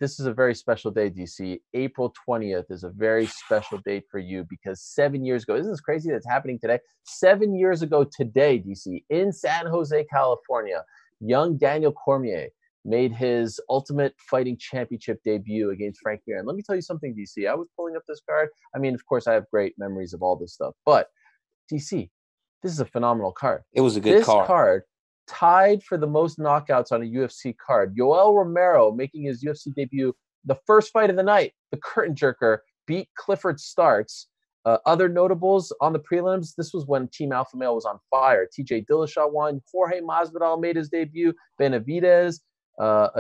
this is a very special day, DC. April 20th is a very special date for you because 7 years ago, isn't this crazy that's happening today? 7 years ago today, DC, in San Jose, California, young Daniel Cormier made his Ultimate Fighting Championship debut against Frank Mir. And let me tell you something, DC. I was pulling up this card. I mean, of course, I have great memories of all this stuff. But, DC, this is a phenomenal card. It was a good card. This card tied for the most knockouts on a UFC card. Yoel Romero making his UFC debut, the first fight of the night, the curtain jerker, beat Clifford Starks. Other notables on the prelims, this was when Team Alpha Male was on fire. TJ Dillashaw won. Jorge Masvidal made his debut. Benavidez,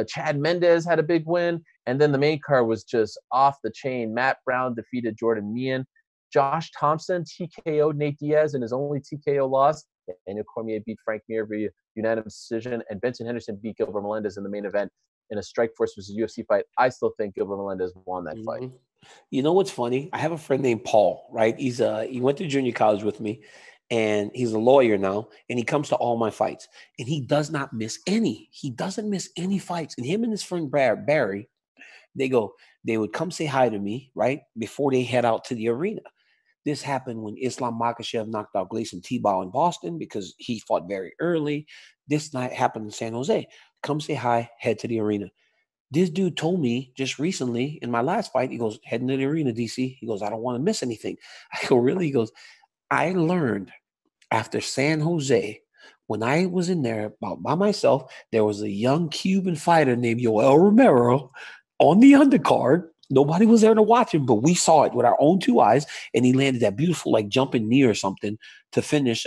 Chad Mendez had a big win. And then the main card was just off the chain. Matt Brown defeated Jordan Meehan. Josh Thompson TKO'd Nate Diaz in his only TKO loss. Daniel Cormier beat Frank Mir via unanimous decision, and Benson Henderson beat Gilbert Melendez in the main event in a Strikeforce versus UFC fight. I still think Gilbert Melendez won that fight. You know what's funny? I have a friend named Paul, right? He went to junior college with me, and he's a lawyer now, and he comes to all my fights, and he does not miss any. He doesn't miss any fights. And him and his friend Barry, they would come say hi to me, right, before they head out to the arena. This happened when Islam Makhachev knocked out Gleison Tebow in Boston because he fought very early. This night happened in San Jose. Come say hi, head to the arena. This dude told me just recently in my last fight, he goes, heading to the arena, DC. He goes, I don't want to miss anything. I go, really? He goes, I learned after San Jose, when I was in there by myself, there was a young Cuban fighter named Yoel Romero on the undercard. Nobody was there to watch him, but we saw it with our own two eyes, and he landed that beautiful, like, jumping knee or something to finish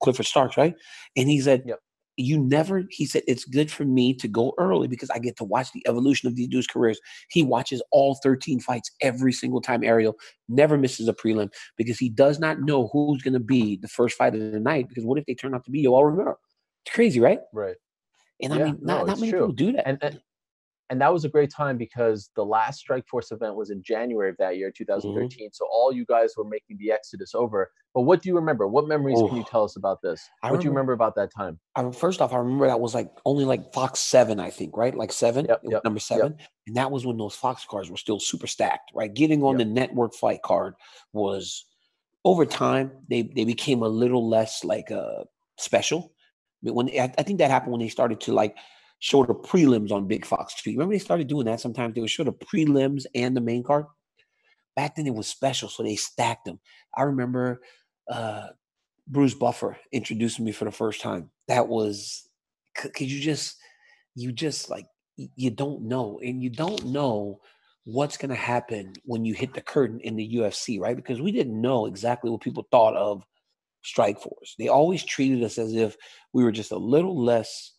Clifford Starks, right? And he said, yep. He said, it's good for me to go early because I get to watch the evolution of these dudes' careers. He watches all 13 fights every single time. Ariel never misses a prelim because he does not know who's going to be the first fight of the night, because what if they turn out to be Yoel Romero? It's crazy, right? Right. And I mean, not many people do that. And that was a great time because the last Strikeforce event was in January of that year, 2013. Mm-hmm. So all you guys were making the exodus over. But what do you remember? What memories can you tell us about this? What do you remember about that time? First off, I remember that was only Fox 7, I think, right? Like 7, yep, number 7. Yep. And that was when those Fox cards were still super stacked, right? Getting on the network fight card was, over time, they became a little less special. But I think that happened when they started to show the prelims on Big Fox too. Remember they started doing that? Sometimes they would show the prelims and the main card. Back then it was special, so they stacked them. I remember Bruce Buffer introducing me for the first time. That was because you don't know, and you don't know what's going to happen when you hit the curtain in the UFC, right? Because we didn't know exactly what people thought of Strikeforce. They always treated us as if we were just a little less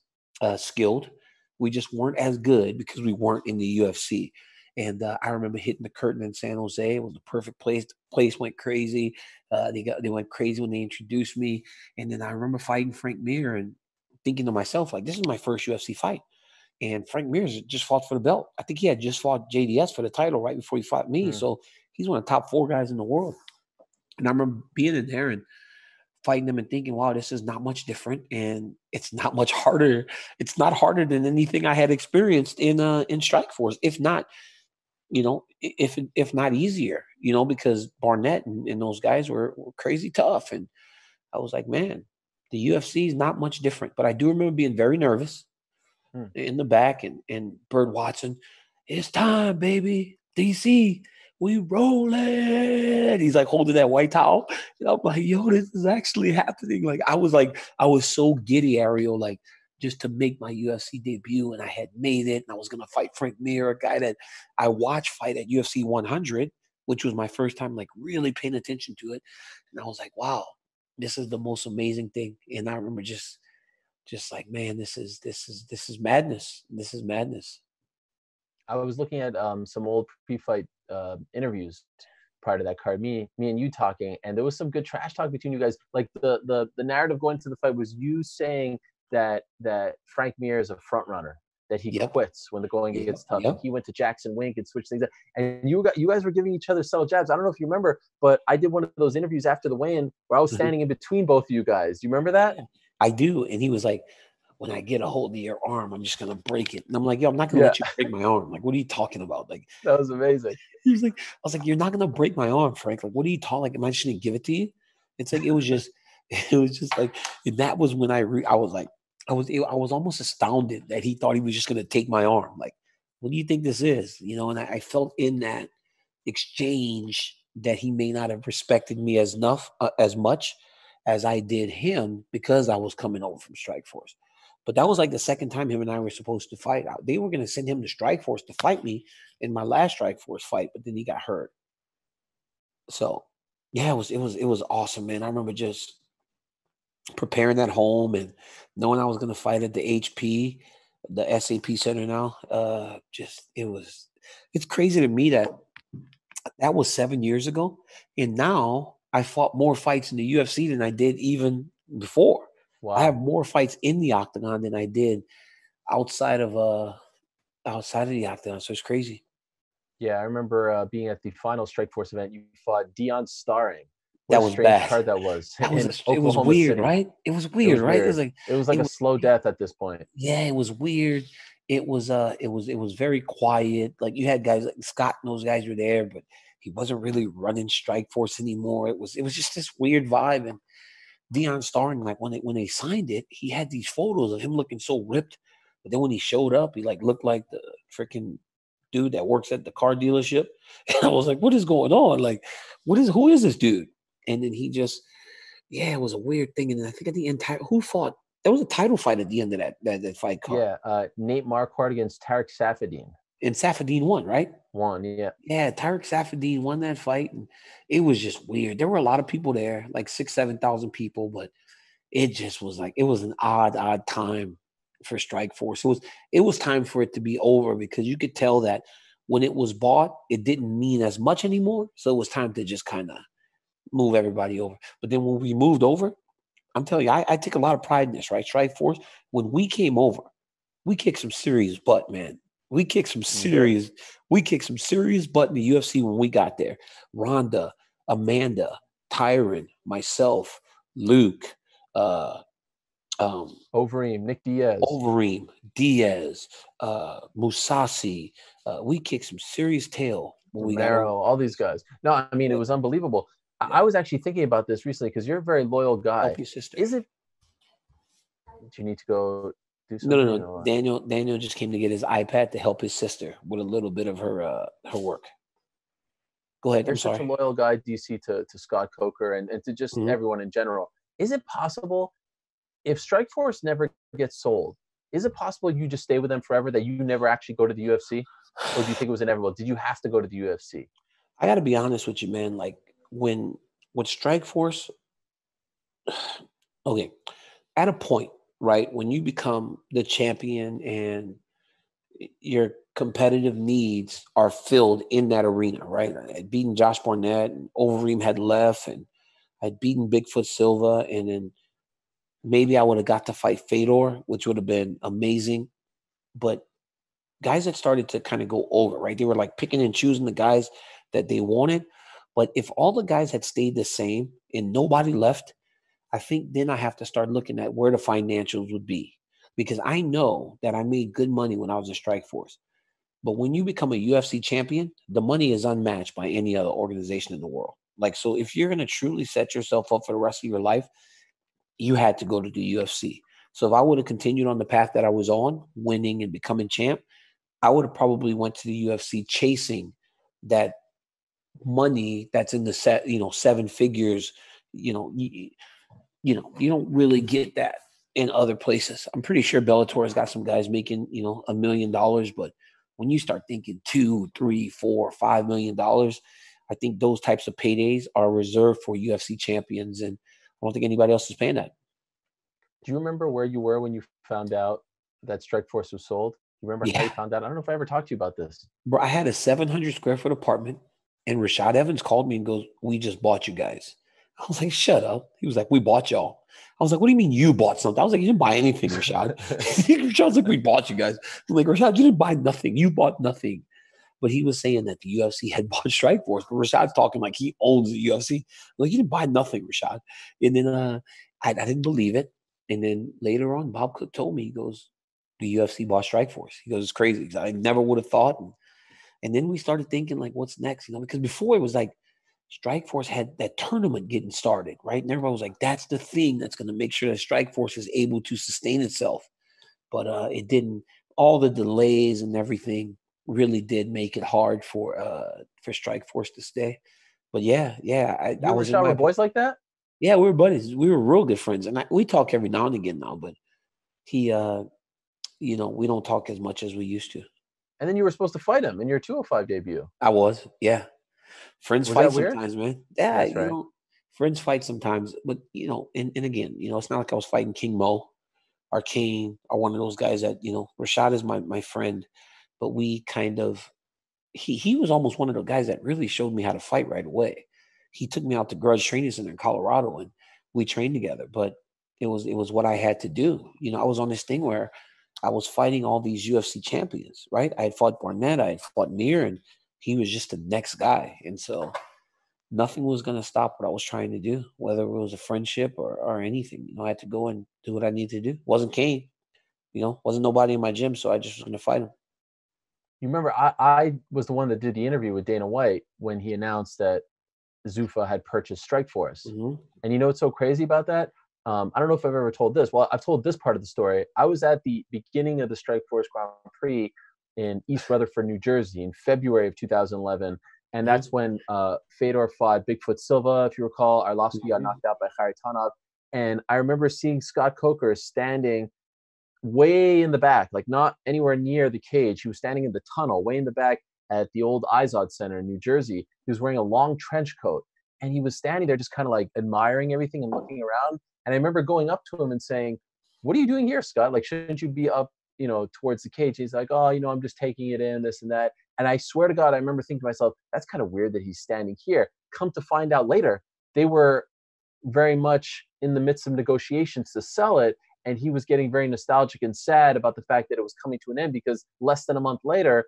skilled. We just weren't as good because we weren't in the UFC. And I remember hitting the curtain in San Jose. It was the perfect place. The place went crazy. They went crazy when they introduced me. And then I remember fighting Frank Mir and thinking to myself, this is my first UFC fight. And Frank Mir just fought for the belt. I think he had just fought JDS for the title right before he fought me. So he's one of the top 4 guys in the world. And I remember being in there and fighting them and thinking, wow, this is not much different, and it's not much harder. It's not harder than anything I had experienced in Strikeforce, if not, if not easier, because Barnett and those guys were crazy tough. And I was like, man, the UFC is not much different. But I do remember being very nervous in the back, and Bird Watson, it's time, baby, DC. We rolling. He's holding that white towel. And I'm like, yo, this is actually happening. I was so giddy, Ariel, just to make my UFC debut, and I had made it, and I was going to fight Frank Mir, a guy that I watched fight at UFC 100, which was my first time really paying attention to it. And I was like, wow, this is the most amazing thing. And I remember just man, this is madness. This is madness. I was looking at some old pre-fight interviews prior to that card, me and you talking, and there was some good trash talk between you guys. The narrative going to the fight was you saying that Frank Mir is a front runner, that he quits when the going gets tough. Like he went to Jackson Wink and switched things up, and you guys were giving each other subtle jabs. I don't know if you remember, but I did one of those interviews after the weigh-in where I was standing in between both of you guys. Do you remember that? I do. And he was like, when I get a hold of your arm, I'm just gonna break it. And I'm like, yo, I'm not gonna Yeah, let you break my arm. Like, what are you talking about? Like, that was amazing. he was like, I was like, you're not gonna break my arm, Frank. Like, what are you talking? Like, am I just gonna give it to you? It's like it was just, it was just like, and that was when I was like, I was almost astounded that he thought he was just gonna take my arm. Like, what do you think this is? You know, and I felt in that exchange that he may not have respected me as much as I did him because I was coming over from Strikeforce. But that was like the second time him and I were supposed to fight. They were going to send him to Strikeforce to fight me in my last Strikeforce fight, but then he got hurt. So yeah, it was awesome, man. I remember just preparing at home and knowing I was going to fight at the HP, the SAP Center now. It's crazy to me that was 7 years ago, and now I fought more fights in the UFC than I did even before. Wow. I have more fights in the octagon than I did outside of the octagon. So it's crazy. Yeah, I remember being at the final Strikeforce event. You fought Dion Starring. What That a was strange bad. card that was That in was it was Oklahoma weird, City. right? It was It weird, was right? weird. It was like it a was slow death at this point. yeah, it was weird. It was very quiet. Like you had guys like Scott and those guys were there, but he wasn't really running Strikeforce anymore. It was just this weird vibe. And Dion Starring, like when they signed it, he had these photos of him looking so ripped. But then when he showed up, he like looked like the freaking dude that works at the car dealership. And I was like, what is going on? Like, who is this dude? And then he just, yeah, it was a weird thing. And then I think at the end, who fought? There was a title fight at the end of that fight card. Yeah, Nate Marquardt against Tarek Safadine. And Safadine won, right? Won, yeah. Yeah, Tarek Safadine won that fight. And it was just weird. There were a lot of people there, like 7,000 people, but it just was like, it was an odd time for Strikeforce. It was time for it to be over because you could tell that when it was bought, it didn't mean as much anymore. So it was time to just kind of move everybody over. But then when we moved over, I'm telling you, I take a lot of pride in this, right? Strikeforce, when we came over, we kicked some serious butt, man. We kicked some serious butt in the UFC when we got there. Rhonda, Amanda, Tyron, myself, Luke, Overeem, Nick Diaz. Overeem, Diaz, Musasi. We kicked some serious tail when we got over. All these guys. No, I mean, it was unbelievable. I was actually thinking about this recently because you're a very loyal guy. Help your sister. Is it? Do you need to go do something? No. Daniel just came to get his iPad to help his sister with a little bit of her work. Go ahead. You're I'm sorry. such a loyal guy, DC, to Scott Coker and to just everyone in general. Is it possible, if Strikeforce never gets sold, is it possible you just stay with them forever, that you never actually go to the UFC? Or do you think it was inevitable? Did you have to go to the UFC? I got to be honest with you, man. Like with Strikeforce, okay, at a point, right, when you become the champion and your competitive needs are filled in that arena, right? I'd beaten Josh Barnett, and Overeem had left, and I'd beaten Bigfoot Silva, and then maybe I would have got to fight Fedor, which would have been amazing. But guys that started to kind of go over, right? They were like picking and choosing the guys that they wanted. But if all the guys had stayed the same and nobody left, I think then I have to start looking at where the financials would be. Because I know that I made good money when I was in Strikeforce. But when you become a UFC champion, the money is unmatched by any other organization in the world. Like, so if you're going to truly set yourself up for the rest of your life, you had to go to the UFC. So if I would have continued on the path that I was on, winning and becoming champ, I would have probably went to the UFC chasing that money that's in the seven figures. You don't really get that in other places. I'm pretty sure Bellator has got some guys making, $1 million, but when you start thinking $2, $3, $4, $5 million, I think those types of paydays are reserved for UFC champions, and I don't think anybody else is paying that. Do you remember where you were when you found out that Strikeforce was sold? You remember how you found out? I don't know if I ever talked to you about this. Bro, I had a 700 square foot apartment, and Rashad Evans called me and goes, "We just bought you guys." I was like, "Shut up." He was like, "We bought y'all." I was like, "What do you mean you bought something?" I was like, "You didn't buy anything, Rashad." Rashad's like, "We bought you guys." I'm like, "Rashad, you didn't buy nothing. You bought nothing." But he was saying that the UFC had bought Strikeforce. But Rashad's talking like he owns the UFC. I'm like, "You didn't buy nothing, Rashad." And then I didn't believe it. And then later on, Bob Cook told me, he goes, the UFC bought Strikeforce. He goes, it's crazy. I never would have thought. And then we started thinking, like, what's next? Because before it was like Strikeforce had that tournament getting started, right? And everybody was like, that's the thing that's going to make sure that Strikeforce is able to sustain itself. But it didn't. All the delays and everything really did make it hard for Strikeforce to stay. But yeah, You I and was in Rashad my were boys like that? yeah, we were buddies. We were real good friends, and we talk every now and again now. But he, we don't talk as much as we used to. And then you were supposed to fight him in your 205 debut. I was, yeah. Friends Was fight that weird? sometimes, man. Yeah, That's right. Friends fight sometimes. But and again, it's not like I was fighting King Mo or Kane or one of those guys that Rashad is my friend, but we kind of he was almost one of the guys that really showed me how to fight right away. He took me out to Grudge Training Center in Colorado, and we trained together. But it was what I had to do. I was on this thing where I was fighting all these UFC champions, right? I had fought Barnett, I had fought Mir, and he was just the next guy. And so nothing was going to stop what I was trying to do, whether it was a friendship or anything. I had to go and do what I needed to do. Wasn't Kane, wasn't nobody in my gym, so I just was going to fight him. You remember I was the one that did the interview with Dana White when he announced that Zuffa had purchased Strikeforce. Mm-hmm. And you know what's so crazy about that? I don't know if I've ever told this. Well, I've told this part of the story. I was at the beginning of the Strikeforce Grand Prix in East Rutherford, New Jersey in February of 2011. And that's when Fedor fought Bigfoot Silva, if you recall. Arlovsky got knocked out by Kharitonov. And I remember seeing Scott Coker standing way in the back, like not anywhere near the cage. He was standing in the tunnel, way in the back at the old Izod Center in New Jersey. He was wearing a long trench coat, and he was standing there just kind of like admiring everything and looking around. And I remember going up to him and saying, "What are you doing here, Scott? Like, shouldn't you be up, towards the cage?" He's like, "Oh, I'm just taking it in, this and that." And I swear to God, I remember thinking to myself, that's kind of weird that he's standing here. Come to find out later, they were very much in the midst of negotiations to sell it. And he was getting very nostalgic and sad about the fact that it was coming to an end because less than a month later,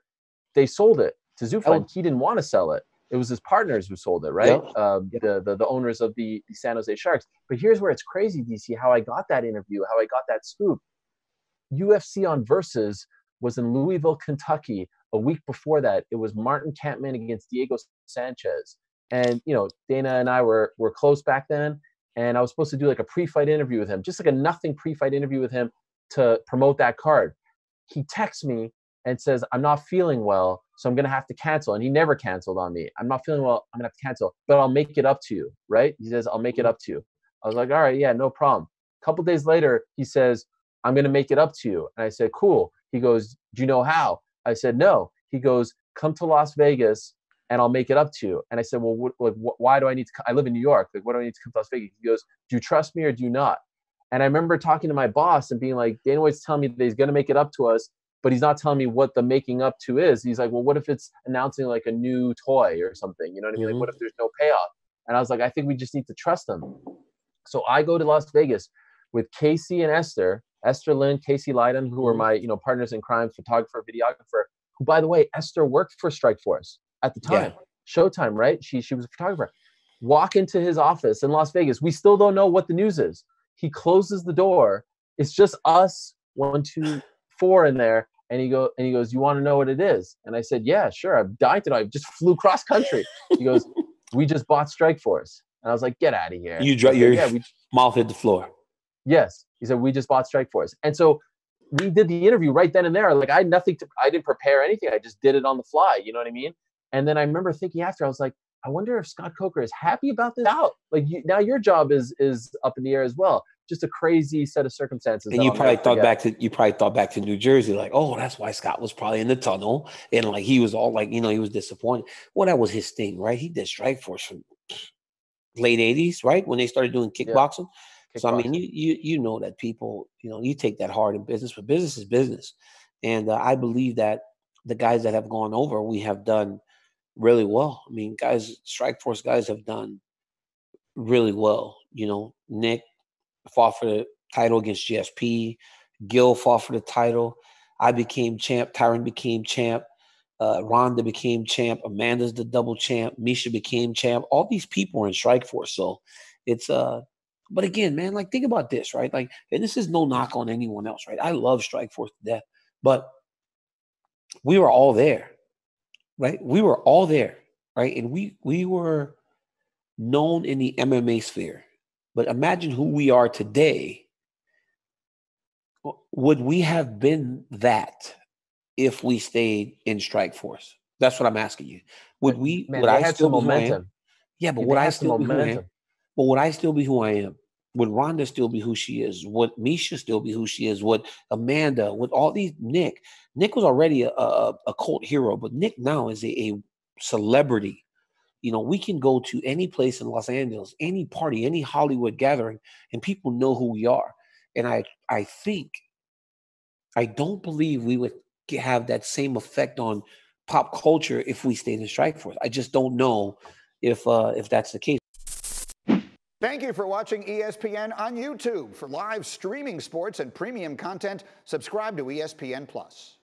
they sold it to Zuffa, and he didn't want to sell it. It was his partners who sold it, right? Yep. The owners of the San Jose Sharks. But here's where it's crazy, DC, how I got that interview, how I got that scoop. UFC on Versus was in Louisville, Kentucky. A week before that, it was Martin Kampmann against Diego Sanchez. And, Dana and I were close back then. And I was supposed to do like a pre-fight interview with him, just like a nothing pre-fight interview with him to promote that card. He texts me and says, "I'm not feeling well, so I'm going to have to cancel." And he never canceled on me. "I'm not feeling well. I'm going to have to cancel, but I'll make it up to you," right? He says, "I'll make it up to you." I was like, "All right, yeah, no problem." A couple days later, he says, "I'm going to make it up to you." And I said, "Cool." He goes, "Do you know how?" I said, "No." He goes, "Come to Las Vegas and I'll make it up to you." And I said, "Well, why do I need to? I live in New York. Like, what do I need to come to Las Vegas?" He goes, "Do you trust me or do you not?" And I remember talking to my boss and being like, "Dana White's telling me that he's going to make it up to us, but he's not telling me what the making up to is." He's like, "Well, what if it's announcing like a new toy or something? You know what I mean? Like, what if there's no payoff?" And I was like, "I think we just need to trust him." So I go to Las Vegas with Casey and Esther Lynn, Casey Leiden, who were my partners in crime, photographer, videographer. Who, by the way, Esther worked for Strikeforce at the time. Yeah. Showtime, right? She was a photographer. Walk into his office in Las Vegas. We still don't know what the news is. He closes the door. It's just us, 1, 2, 4 in there. And he goes, "You want to know what it is?" And I said, "Yeah, sure. I'm dying to know. I just flew cross country." He goes, "We just bought Strikeforce." And I was like, "Get out of here." You dropped your mouth hit the floor. Yes. He said, "We just bought Strikeforce." And so we did the interview right then and there. Like, I didn't prepare anything. I just did it on the fly. You know what I mean? And then I remember thinking after, I was like, I wonder if Scott Coker is happy about this out. Like, now your job is up in the air as well. Just a crazy set of circumstances. And you probably thought back to New Jersey, like, oh, that's why Scott was probably in the tunnel. And like, he was all like, he was disappointed. Well, that was his thing, right? He did Strikeforce from late 80s, right? When they started doing kickboxing. Yeah. So, I mean, you know that people, you take that hard in business, but business is business. And I believe that the guys that have gone over, we have done really well. I mean, Strikeforce guys have done really well. Nick fought for the title against GSP. Gil fought for the title. I became champ. Tyron became champ. Rhonda became champ. Amanda's the double champ. Misha became champ. All these people are in Strikeforce. So it's But again, man, like think about this, right? Like, and this is no knock on anyone else, right? I love Strikeforce to death, but we were all there, right? We were all there, right? And we were known in the MMA sphere. But imagine who we are today. Would we have been that if we stayed in Strikeforce? That's what I'm asking you. Would we? Man, Would they I had still some be who I am? momentum. Yeah, but Dude, would they I had some still be who I am? momentum. But would I still be who I am? Would Rhonda still be who she is? Would Misha still be who she is? Would Amanda? Would all these Nick? Nick was already a cult hero, but Nick now is a celebrity. You know, we can go to any place in Los Angeles, any party, any Hollywood gathering, and people know who we are. And I think, I don't believe we would have that same effect on pop culture if we stayed in Strikeforce. I just don't know if that's the case. Thank you for watching ESPN on YouTube. For live streaming sports and premium content, subscribe to ESPN+.